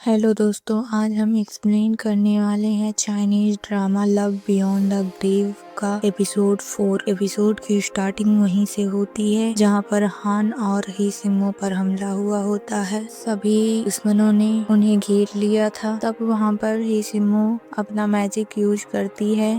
Hello दोस्तों, आज हम एक्सप्लेन करने वाले हैं Chinese drama love beyond the grave का एपिसोड 4। एपिसोड की स्टार्टिंग वहीं से होती है जहां पर हान और ही सिमो पर हमला हुआ होता है। सभी दुश्मनों ने उन्हें घेर लिया था। तब वहां पर ही सिमो अपना मैजिक यूज करती है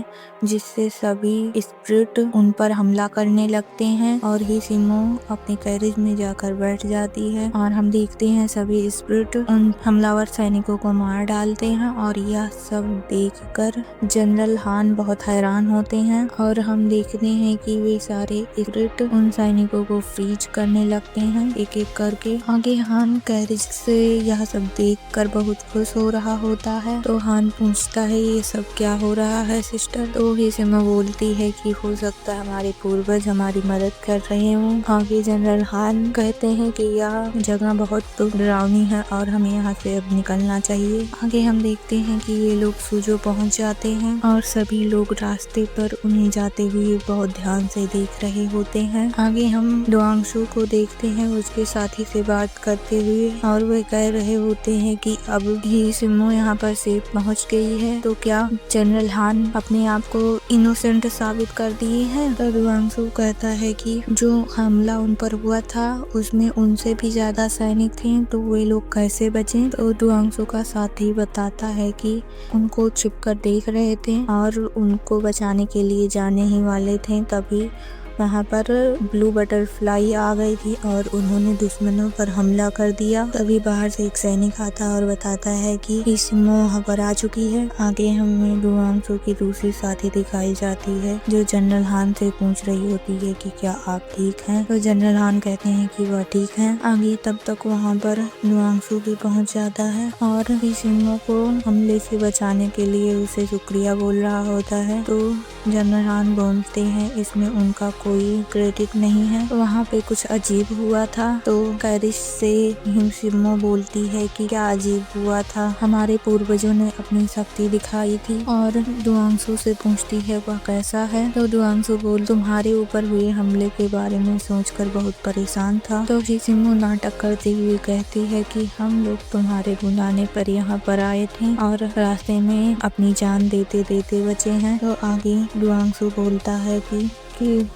जिससे सभी स्पिरिट उन पर हमला करने लगते हैं और ही सिमो अपने कैरेज में जाकर बैठ जाती है और हम देखते हैं सभी स्पिरिट उन हमलावर सैनिकों को मार डालते हैं और यह सब देखकर जनरल हान बहुत हैरान होते हैं और हम देखते हैं कि वे सारे स्पिरिट उन सैनिकों को फ्रीज करने लगते हैं एक एक करके। आगे हान कैरेज से यह सब देखकर बहुत खुश हो रहा होता है। तो हान पूछता है ये सब क्या हो रहा है सिस्टर। तो ही सिमो बोलती है कि हो सकता है हमारे पूर्वज हमारी मदद कर रहे हों। आगे जनरल हान कहते हैं कि यह जगह बहुत डरावनी है और हमें यहाँ से अब निकलना चाहिए। आगे हम देखते हैं कि ये लोग सूजो पहुंच जाते हैं और सभी लोग रास्ते पर उन्हें जाते हुए बहुत ध्यान से देख रहे होते हैं। आगे हम डुआंगशु को देखते हैं उसके साथी से बात करते हुए और वे कह रहे होते हैं कि अब ही सिमो यहाँ पर सेफ पहुँच गई है। तो क्या जनरल हान अपने आप को इनोसेंट साबित कर दिए हैं। तो डुआंगशु कहता है कि जो हमला उन पर हुआ था उसमें उनसे भी ज्यादा सैनिक थे तो वे लोग कैसे बचे। तो डुआंगशु का साथी बताता है कि उनको छिपकर देख रहे थे और उनको बचाने के लिए जाने ही वाले थे। तभी वहाँ पर ब्लू बटरफ्लाई आ गई थी और उन्होंने दुश्मनों पर हमला कर दिया। तभी बाहर से एक सैनिक आता है और बताता है कि सिमो वहाँ पर आ चुकी है। आगे हमें डुआंगशु की दूसरी साथी दिखाई जाती है जो जनरल हान से पूछ रही होती है कि क्या आप ठीक हैं। तो जनरल हान कहते हैं कि वह ठीक है। आगे तब तक वहाँ पर डुआंगशु भी पहुँच जाता है और सिमो को हमले से बचाने के लिए उसे शुक्रिया बोल रहा होता है। तो जनरल हान बोलते हैं इसमें उनका कोई क्रेडिट नहीं है। वहाँ पे कुछ अजीब हुआ था। तो कैरिश से सिमो बोलती है कि क्या अजीब हुआ था। हमारे पूर्वजों ने अपनी शक्ति दिखाई थी और डुआंगशु से पूछती है वह कैसा है। तो डुआंगशु बोल तुम्हारे ऊपर हुए हमले के बारे में सोचकर बहुत परेशान था। तो सिमो नाटक करते हुए कहती है कि हम लोग तुम्हारे बुलाने पर यहाँ पर आए थे और रास्ते में अपनी जान देते देते बचे हैं। तो आगे डुआंगशु बोलता है कि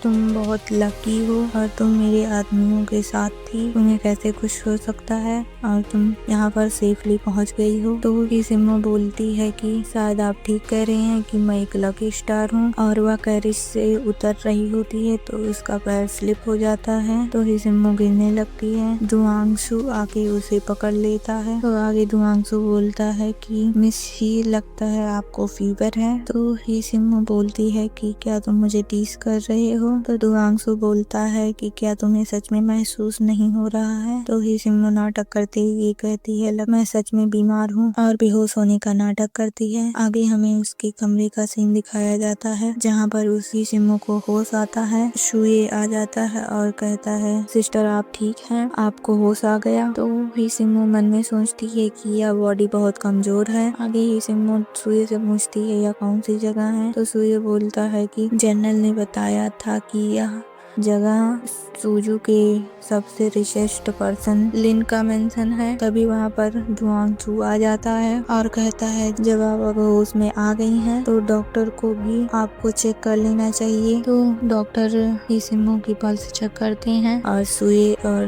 तुम बहुत लकी हो और तुम मेरे आदमियों के साथ थी। तुम्हें कैसे खुश हो सकता है और तुम यहाँ पर सेफली पहुँच गई हो। तो सिमो बोलती है कि शायद आप ठीक कह रहे हैं कि मैं एक लकी स्टार हूँ। और वह कैरिज से उतर रही होती है तो उसका पैर स्लिप हो जाता है। तो सिमो गिरने लगती है। डुआंगशु आके उसे पकड़ लेता है। तो आगे डुआंगशु बोलता है कि मिस ही लगता है आपको फीवर है। तो सिमो बोलती है कि क्या तुम मुझे टीज कर रहे हो। तो डुआंगशु बोलता है कि क्या तुम्हें सच में महसूस नहीं हो रहा है। तो सिमो नाटक करते हुए कहती है मैं सच में बीमार हूँ और बेहोश होने का नाटक करती है। आगे हमें उसके कमरे का सीन दिखाया जाता है जहाँ पर उसी सिमो को होश आता है। शुए आ जाता है और कहता है सिस्टर आप ठीक हैं, आपको होश आ गया। तो सिमो मन में सोचती है कि यह बॉडी बहुत कमजोर है। आगे सिमो शुए से पूछती है यह कौन सी जगह है। तो शुए बोलता है कि जनरल ने बताया था कि यह जगह सूजू के सबसे रिचेस्ट पर्सन लिन का मेंशन है। तभी वहाँ पर डुआंगशु आ जाता है और कहता है जब आप अब होश में आ गई हैं तो डॉक्टर को भी आपको चेक कर लेना चाहिए। तो डॉक्टर सिमो की पल्स चेक करते हैं और सुए और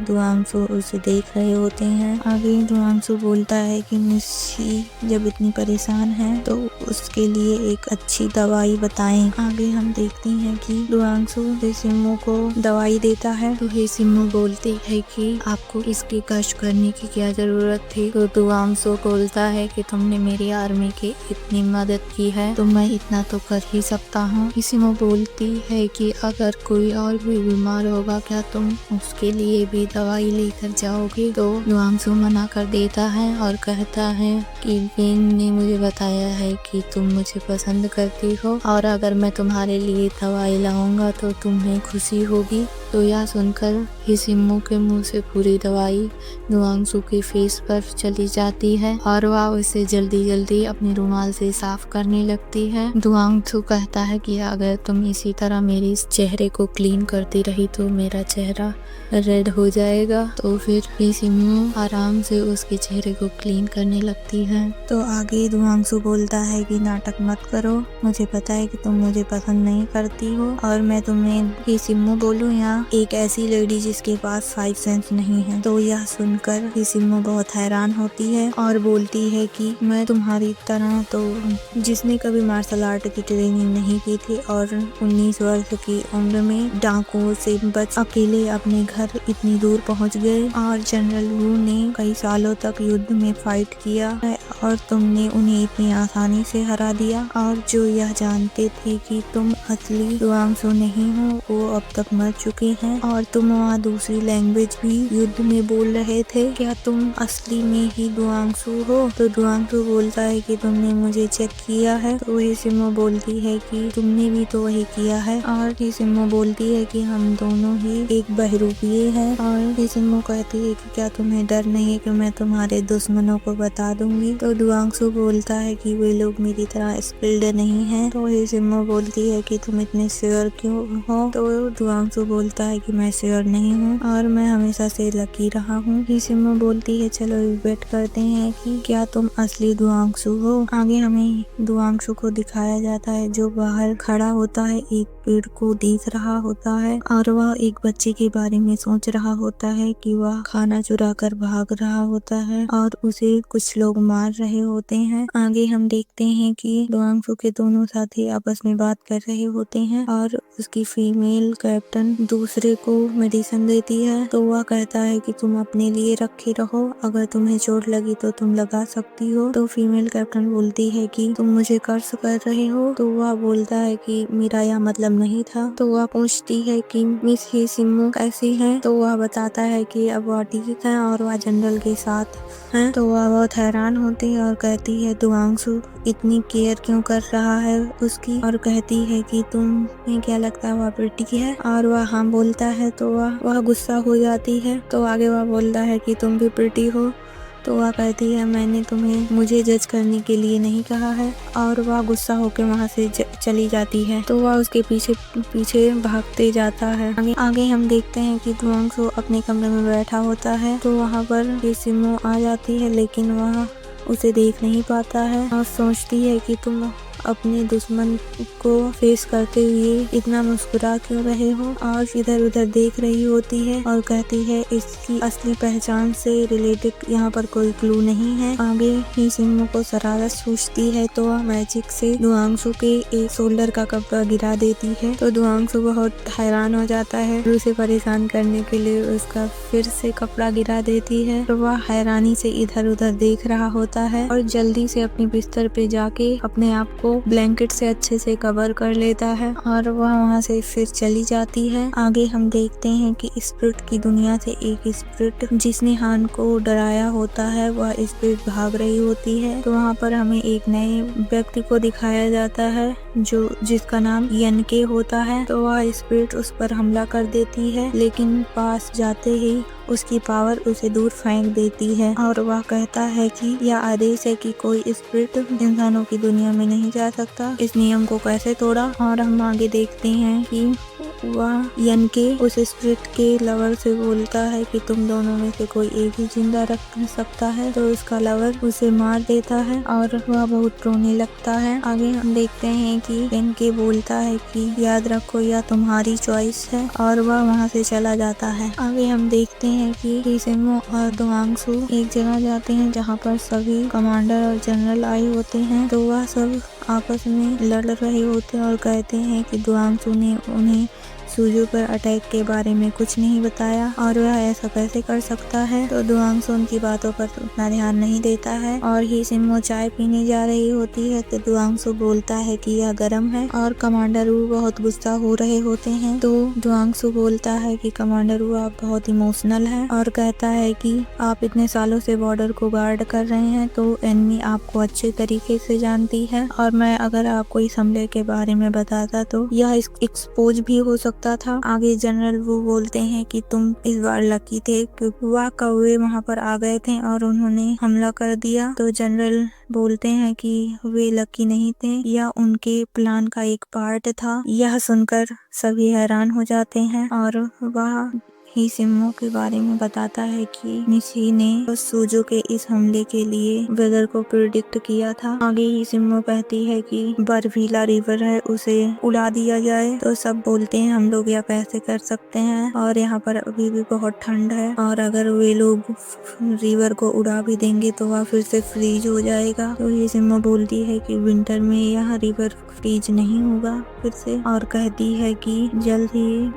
डुआंगशु उसे देख रहे होते हैं। आगे डुआंगशु बोलता है कि मिस्सी जब इतनी परेशान है तो उसके लिए एक अच्छी दवाई बताएं। आगे हम देखते हैं कि डुआंगशु सिमो को दवाई देता है। तो सिमो बोलती है कि आपको इसकी कष्ट करने की क्या जरूरत थी। तो डुआंगशु बोलता है कि तुमने मेरी आर्मी की इतनी मदद की है तो मैं इतना तो कर ही सकता हूँ। सिमो बोलती है कि अगर कोई और भी बीमार होगा क्या तुम उसके लिए भी दवाई लेकर जाओगे। तो डुआंगशु मना कर देता है और कहता है कि बेन ने मुझे बताया है कि तुम मुझे पसंद करती हो और अगर मैं तुम्हारे लिए दवाई लाऊंगा तो तुम्हें खुशी होगी। तो यह सुनकर हिसिम्मो के मुंह से पूरी दवाई दुआंगसू के फेस पर चली जाती है और वह उसे जल्दी जल्दी अपने रुमाल से साफ करने लगती है। दुआंगसू कहता है कि अगर तुम इसी तरह मेरे इस चेहरे को क्लीन करती रही तो मेरा चेहरा रेड हो जाएगा। तो फिर हिसिम्मो आराम से उसके चेहरे को क्लीन करने लगती है। तो आगे दुआंगसू बोलता है कि नाटक मत करो, मुझे पता है कि तुम मुझे पसंद नहीं करती हो और मैं तुम्हें हिसिम्मो बोलूं या एक ऐसी लेडी जिसके पास 5 सेंस नहीं है। तो यह सुनकर हिसिम्मो बहुत हैरान होती है और बोलती है कि मैं तुम्हारी तरह तो जिसने कभी मार्शल आर्ट की ट्रेनिंग नहीं की थी और 19 वर्ष की उम्र में डाकुओं से बच अकेले अपने घर इतनी दूर पहुंच गए और जनरल वू ने कई सालों तक युद्ध में फाइट किया है और तुमने उन्हें इतनी आसानी से हरा दिया और जो यह जानते थे कि तुम असली दुआंगसू नहीं हो वो अब तक मर चुके हैं और तुम वहाँ दूसरी लैंग्वेज भी युद्ध में बोल रहे थे, क्या तुम असली में ही दुआंगसू हो? तो दुआंगसू बोलता है कि तुमने मुझे चेक किया है। तो हिसिम्मो बोलती है कि तुमने भी तो वही किया है और हिसिम्मो बोलती है कि हम दोनों ही एक बहरूपीय हैं और हिसिम्मो कहती है कि क्या तुम्हें डर नहीं है कि मैं तुम्हारे दुश्मनों को बता दूंगी। तो दुआंगसू बोलता है कि वे लोग मेरी तरह स्किल्ड नहीं है। तो हिसिम्मो बोलती है कि तुम इतने श्योर क्यों हो? तो दुआंगसू बोलता है कि मैं श्योर नहीं हूँ और मैं हमेशा से लकी रहा हूँ। हिसिम्मो बोलती है चलो वेट करते हैं कि क्या तुम असली दुआंगसू हो। आगे हमें दुआंगसू को दिखाया जाता है जो बाहर खड़ा होता है, एक पेड़ को देख रहा होता है और वह एक बच्चे के बारे में सोच रहा होता है कि वह खाना चुरा कर भाग रहा होता है और उसे कुछ लोग मार रहे होते हैं। आगे हम देखते हैं कि दुआंगसू के दोनों साथी आपस में बात कर रहे होते हैं और उसकी फीमेल कैप्टन दूसरे को मेडिसिन देती है। तो वह कहता है कि तुम अपने लिए रखे रहो, अगर तुम्हें चोट लगी तो तुम लगा सकती हो। तो फीमेल कैप्टन बोलती है कि तुम मुझे कर्ज कर रहे हो। तो वह बोलता है कि मेरा यह मतलब नहीं था। तो वह पूछती है कि मिस हिसिम्मो कैसी है। तो वह बताता है कि अब वह ठीक है और वह जनरल के साथ है। तो वह बहुत हैरान होती है और कहती है दुआंगसू इतनी केयर क्यों कर रहा है उसकी, और कहती है कि तुम्हें क्या लगता है वह प्रिटी है, और वह हाँ बोलता है। तो वह गुस्सा हो जाती है। तो आगे वह बोलता है कि तुम भी प्रिटी हो। तो वह कहती है मैंने तुम्हें मुझे जज करने के लिए नहीं कहा है, और वह गुस्सा होकर वहाँ से चली जाती है। तो वह उसके पीछे पीछे भागते जाता है। आगे हम देखते हैं कि दुआंगसू अपने कमरे में बैठा होता है। तो वहाँ पर हिसिम्मो आ जाती है लेकिन वह उसे देख नहीं पाता है और सोचती है कि तुम अपने दुश्मन को फेस करते हुए इतना मुस्कुरा क्यों रहे हो, और इधर उधर देख रही होती है और कहती है इसकी असली पहचान से रिलेटेड यहाँ पर कोई क्लू नहीं है। आगे हिसिम्मो को शरारत सूझती है तो वह मैजिक से दुआंगसू के एक शोल्डर का कपड़ा गिरा देती है। तो दुआंगसू बहुत हैरान हो जाता है, उसे परेशान करने के लिए उसका फिर से कपड़ा गिरा देती है। तो वह हैरानी से इधर उधर देख रहा होता है और जल्दी से अपने बिस्तर पे जाके अपने आप को ब्लैंकेट से अच्छे से कवर कर लेता है और वह वहाँ से फिर चली जाती है। आगे हम देखते हैं कि स्पिरिट की दुनिया से एक स्पिरिट जिसने हान को डराया होता है वह स्पिरिट भाग रही होती है। तो वहाँ पर हमें एक नए व्यक्ति को दिखाया जाता है जिसका नाम यनके होता है। तो वह स्पिरिट उस पर हमला कर देती है लेकिन पास जाते ही उसकी पावर उसे दूर फेंक देती है और वह कहता है कि यह आदेश है कि कोई स्पिरिट इंसानों की दुनिया में नहीं जा सकता। इस नियम को कैसे तोड़ा। और हम आगे देखते हैं कि वह यनके उस स्पिरिट के लवर से बोलता है कि तुम दोनों में से कोई एक ही जिंदा रख सकता है। तो उसका लवर उसे मार देता है और वह बहुत रोने लगता है। आगे हम देखते हैं कि यनके बोलता है कि याद रखो यह तुम्हारी चॉइस है, और वह वहाँ से चला जाता है। आगे हम देखते हैं कि हिसिम्मो और दुआंगसू एक जगह जाते हैं जहाँ पर सभी कमांडर और जनरल आए होते हैं। तो वह सब आपस में लड़ रहे होते हैं और कहते हैं कि दुआंगसू ने उन्हें सुजू पर अटैक के बारे में कुछ नहीं बताया और वह ऐसा कैसे कर सकता है। तो दुआंगसू उनकी बातों पर उतना ध्यान नहीं देता है और हिसिम्मो चाय पीने जा रही होती है। तो दुआंगसू बोलता है कि यह गर्म है और कमांडर वू बहुत गुस्सा हो रहे होते हैं। तो दुआंगसू बोलता है कि कमांडर वू आप बहुत इमोशनल हैं और कहता है कि आप इतने सालों से बॉर्डर को गार्ड कर रहे हैं तो एनिमी आपको अच्छे तरीके से जानती है, और मैं अगर आपको इस हमले के बारे में बताता तो यह एक्सपोज भी हो सकता सकता था। आगे जनरल वू बोलते हैं कि तुम इस बार लकी थे क्योंकि वह कौवे वहाँ पर आ गए थे और उन्होंने हमला कर दिया। तो जनरल बोलते हैं कि वे लकी नहीं थे, यह उनके प्लान का एक पार्ट था। यह सुनकर सभी हैरान हो जाते हैं और वह ही सिम्मो के बारे में बताता है कि निशी ने सूजो के इस हमले के लिए वेदर को प्रिडिक्ट किया था। आगे ही सिम्मो कहती है कि बरफीला रिवर है, उसे उड़ा दिया जाए। तो सब बोलते हैं हम लोग यह कैसे कर सकते हैं और यहाँ पर अभी भी बहुत ठंड है और अगर वे लोग रिवर को उड़ा भी देंगे तो वह फिर से फ्रीज हो जाएगा। तो ये सिम्मो बोलती है कि विंटर में यह रिवर फ्रीज नहीं होगा फिर से, और कहती है कि जल्द ही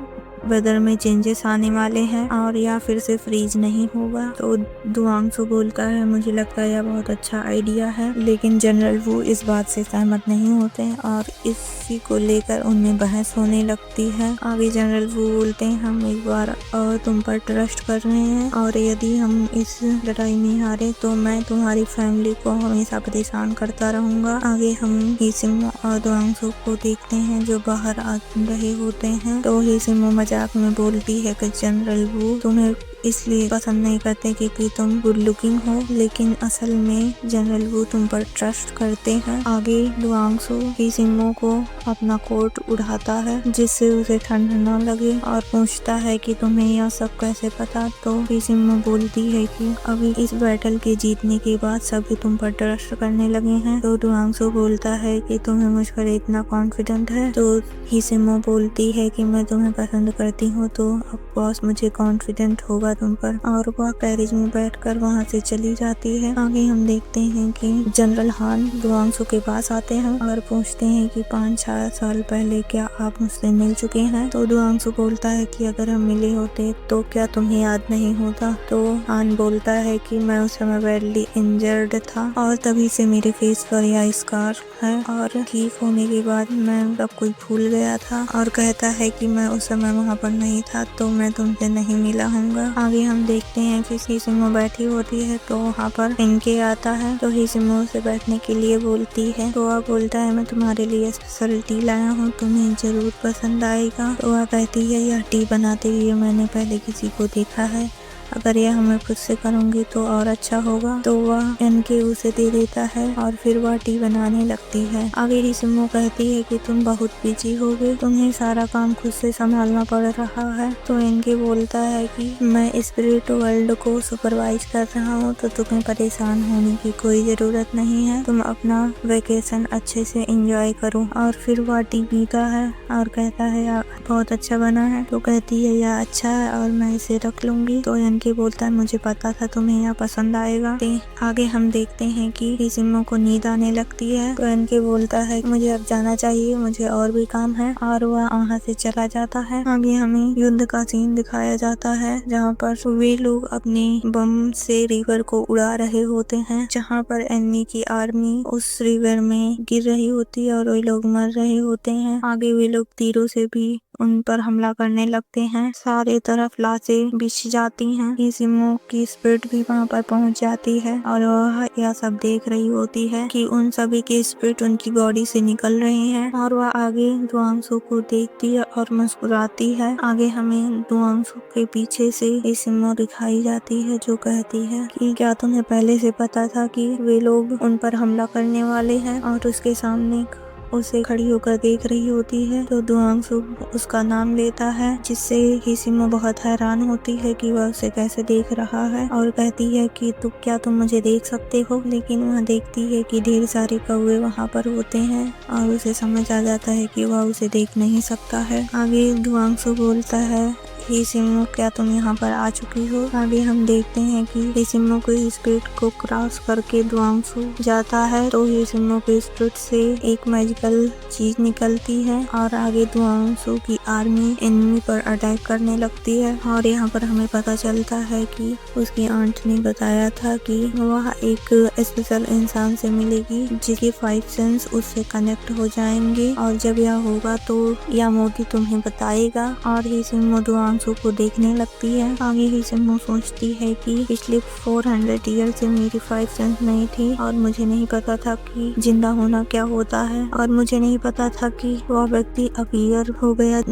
वेदर में चेंजेस आने वाले हैं और यह फिर से फ्रीज नहीं होगा। तो दुआंगसू बोलता है मुझे लगता है यह बहुत अच्छा आइडिया है, लेकिन जनरल वू इस बात से सहमत नहीं होते हैं और इसी को लेकर उनमें बहस होने लगती है। आगे जनरल वू बोलते हैं हम एक बार और तुम पर ट्रस्ट कर रहे हैं और यदि हम इस लड़ाई में हारे तो मैं तुम्हारी फैमिली को हमेशा परेशान करता रहूंगा। आगे हम हिसिमो और दुआंगसू को देखते हैं जो बाहर आ रहे होते हैं। तो हिसिमो मजाक में बोलती है कि जनरल वू तुम्हें इसलिए पसंद नहीं करते क्योंकि तुम गुड लुकिंग हो, लेकिन असल में जनरल वू तुम पर ट्रस्ट करते हैं। आगे दुआंगसू हिसिमो को अपना कोट उड़ाता है जिससे उसे ठंड न लगे और पूछता है कि तुम्हें यह सब कैसे पता। तो हिसिमो बोलती है कि अभी इस बैटल के जीतने के बाद सभी तुम पर ट्रस्ट करने लगे हैं। तो दुआंगसू बोलता है कि तुम्हें मुझ पर इतना कॉन्फिडेंट है। तो हिसिमो बोलती है कि मैं तुम्हें पसंद करती हूँ तो ऑफ कोर्स मुझे कॉन्फिडेंट होगा तुम पर, और वह कैरेज में बैठकर वहाँ से चली जाती है। आगे हम देखते हैं कि जनरल हान दुआंगसू के पास आते हैं और पूछते हैं कि 5-6 साल पहले क्या आप मुझसे मिल चुके हैं। तो दुआंगसू बोलता है कि अगर हम मिले होते तो क्या तुम्हें याद नहीं होता। तो हान बोलता है कि मैं उस समय बैडली इंजर्ड था और तभी से मेरे फेस पर यह स्कार है और ठीक होने के बाद मैं सब कुछ भूल गया था, और कहता है कि मैं उस समय वहाँ पर नहीं था तो मैं तुमसे नहीं मिला हूँगा। आगे हम देखते हैं कि हिसिमो बैठी होती है तो वहाँ पर इनके आता है। तो हिसिमो से बैठने के लिए बोलती है तो वह बोलता है मैं तुम्हारे लिए स्पेशल टी लाया हूँ, तुम्हें जरूर पसंद आएगा। तो वह कहती है यह टी बनाते हुए मैंने पहले किसी को देखा है, अगर यह हमें खुद से करूँगी तो और अच्छा होगा। तो वह इनके उसे दे देता है और फिर वह टी बनाने लगती है। आगे हिसिमो कहती है कि तुम बहुत बिजी हो गए, तुम्हें सारा काम खुद से संभालना पड़ रहा है। तो इनके बोलता है कि मैं स्पिरिट वर्ल्ड को सुपरवाइज कर रहा हूँ तो तुम्हें परेशान होने की कोई जरूरत नहीं है, तुम अपना वेकेशन अच्छे से एंजॉय करो। और फिर वह टी पीता है और कहता है यार बहुत अच्छा बना है। तो कहती है यह अच्छा है और मैं इसे रख लूंगी। तो के बोलता है मुझे पता था तुम्हें यह पसंद आएगा। आगे हम देखते हैं कि हिसिमो को नींद आने लगती है। तो इनके बोलता है मुझे अब जाना चाहिए, मुझे और भी काम है, और वह वहाँ से चला जाता है। आगे हमें युद्ध का सीन दिखाया जाता है जहाँ पर वे लोग अपने बम से रिवर को उड़ा रहे होते हैं, जहाँ पर एनिमी की आर्मी उस रिवर में गिर रही होती है और वे लोग मर रहे होते हैं। आगे वे लोग तीरों से भी उन पर हमला करने लगते हैं, सारे तरफ लाशें बिछ जाती हैं। हिसिमो की स्पिरिट भी वहाँ पर पहुँच जाती है और वह यह सब देख रही होती है कि उन सभी के स्पिरिट उनकी बॉडी से निकल रहे हैं, और वह आगे दुआंगसू को देखती है और मुस्कुराती है। आगे हमें दुआंगसू के पीछे से हिसिमो दिखाई जाती है जो कहती है कि क्या तुम्हें पहले से पता था कि वे लोग उन पर हमला करने वाले हैं, और उसके सामने उसे खड़ी होकर देख रही होती है। तो दुआंगसू उसका नाम लेता है जिससे हिसिमो बहुत हैरान होती है कि वह उसे कैसे देख रहा है, और कहती है कि क्या तुम मुझे देख सकते हो। लेकिन वह देखती है कि ढेर सारे कौवे वहाँ पर होते हैं और उसे समझ आ जाता है कि वह उसे देख नहीं सकता है। आगे दुआंगसू बोलता है हिसिमो क्या तुम यहाँ पर आ चुकी हो। आगे हम देखते हैं कि हिसिमो के स्पिरिट को क्रॉस करके दुआंगसू जाता है। तो हिसिमो के स्पिरिट से एक मैजिकल चीज निकलती है और आगे दुआंगसू की आर्मी एनिमी पर अटैक करने लगती है। और यहाँ पर हमें पता चलता है कि उसकी आंट ने बताया था कि वह एक स्पेशल इंसान से मिलेगी जिसके 5 सेंस उससे कनेक्ट हो जाएंगे, और जब यह होगा तो यामोगी तुम्हें बताएगा। और हिसिमो हिमांशु को देखने लगती है। आगे ही सिम्मू सोचती है कि पिछले 400 ईयर से मेरी 5 सेंस नहीं थी और मुझे नहीं पता था कि जिंदा होना क्या होता है और मुझे नहीं पता था कि वह व्यक्ति अपीयर हो गया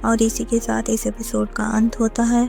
और इसी के साथ इस एपिसोड का अंत होता है।